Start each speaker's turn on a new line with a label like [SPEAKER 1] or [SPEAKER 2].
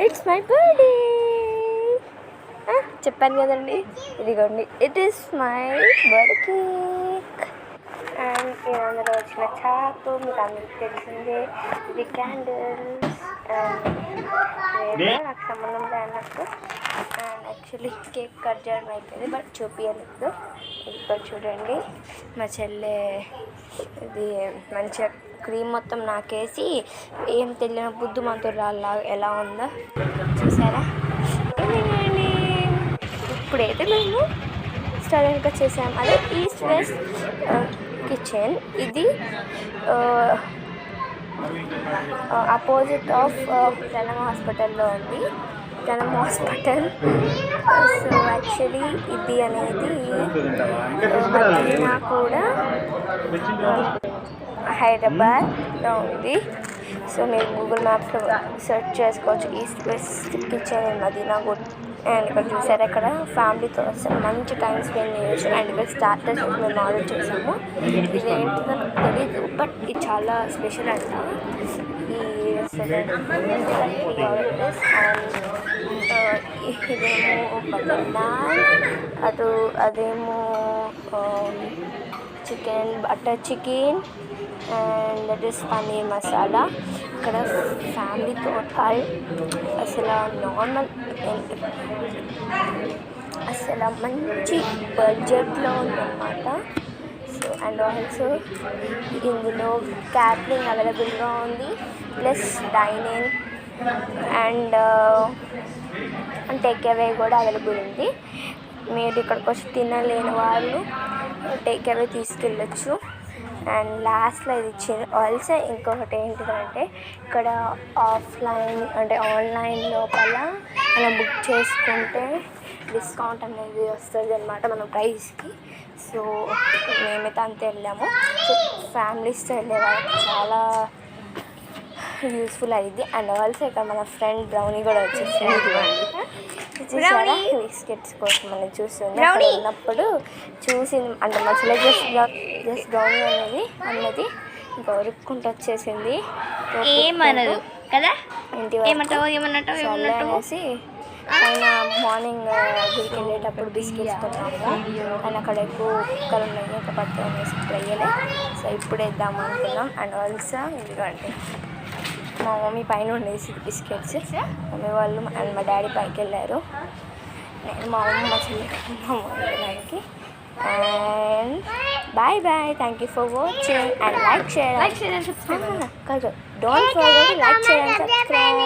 [SPEAKER 1] It's my birthday. చెప్పాను కదండి, ఇదిగోండి, it is my birthday cake. And అందులో వచ్చిన చాకు మీకు అందరికి తెలిసిందే. ఇది క్యాండిల్స్ అండ్ నాకు సంబంధం లేనట్టు. అండ్ యాక్చువల్లీ కేక్ కట్ చేయడం అయిపోయింది, బట్ చూపించలేదు. ఇక్కడ చూడండి, మా చెల్లె ఇది మంచిగా క్రీమ్ మొత్తం నాకేసి ఏం తెలియని బుద్ధి మంతురాల్లా ఎలా ఉందో చూసారా. ఇప్పుడైతే మేము స్టైల్గా చేసాం. అదే ఈస్ట్ వెస్ట్ కిచెన్. ఇది అపోజిట్ ఆఫ్ జనం హాస్పిటల్లో ఉంది. జనం హాస్పిటల్. సో యాక్చువల్లీ ఇది అనేది మదీనా కూడా హైదరాబాద్లో ఉంది. సో మీరు గూగుల్ మ్యాప్స్లో సెర్చ్ చేసుకోవచ్చు, east west kitchen and Madina good. And ఇక్కడ చూసారు, ఇక్కడ ఫ్యామిలీతో వస్తే మంచి టైం స్పెండ్ చేయొచ్చు. అండ్ ఇక్కడ స్టార్టర్స్ మేము ఆర్డర్ చేసాము. ఇది ఏంటిదో తెలీదు, బట్ ఇది చాలా స్పెషల్ అంట ఈ రెస్టారెంట్. అండ్ ఇదేమో బటర్ అటు అదేమో chicken, butter chicken and that is paneer masala. ఇక్కడ ఫ్యామిలీతో అసలు నార్మల్ అసలు మంచి బడ్జెట్లో ఉందన్నమాట. సో అండ్ ఆల్సో ఇందులో క్యాటరింగ్ అవైలబుల్గా ఉంది, plus dining and take away కూడా అవైలబుల్ ఉంది. మీరు ఇక్కడికి వచ్చి తినలేని వాళ్ళు టేక్ అవే తీసుకెళ్ళచ్చు. అండ్ లాస్ట్లో ఇది ఇచ్చింది. ఆల్సో ఇంకొకటి ఏంటిదంటే, ఇక్కడ ఆఫ్లైన్ అంటే ఆన్లైన్ లోపల మనం బుక్ చేసుకుంటే డిస్కౌంట్ అనేది వస్తుంది అన్నమాట మన ప్రైస్కి. సో మేమైతే అంతే వెళ్ళాము. సో ఫ్యామిలీస్తో వెళ్ళే వాళ్ళకి చాలా యూస్ఫుల్ అయ్యింది. అండ్ ఆల్సో ఇక్కడ మన ఫ్రెండ్ బ్రౌనీ కూడా వచ్చేసింది. చూసారా, బిస్కెట్స్ కోసం మనం చూస్తుంది ఉన్నప్పుడు చూసింది అంటే మా చెల్లె జస్ట్ బ్రౌనీ అనేది అన్నది ఇంకా ఉరుక్కుంటూ వచ్చేసింది.
[SPEAKER 2] ఏమనదు కదా,
[SPEAKER 1] ఇంటి అనేసి ఆయన మార్నింగ్ గుడికి వెళ్ళేటప్పుడు బిస్కెట్స్ కొన్నాము. అండ్ అక్కడ ఎక్కువ కుక్కలు ఉన్నాయి, ఒక పత్తి అనేసి వేయలే. సో ఇప్పుడు వేద్దాము అనుకున్నాం. అండ్ ఆల్సో ఇదిగోండి, మా మమ్మీ పైన ఉండేసి బిస్కెట్స్, మమ్మీ వాళ్ళు అండ్ మా డాడీ పైకి వెళ్ళారు. నేను మా మమ్మీ మా చెల్లి వెళ్ళడానికి. And bye bye, thank you for watching and like share and subscribe. Don't forget like share and subscribe.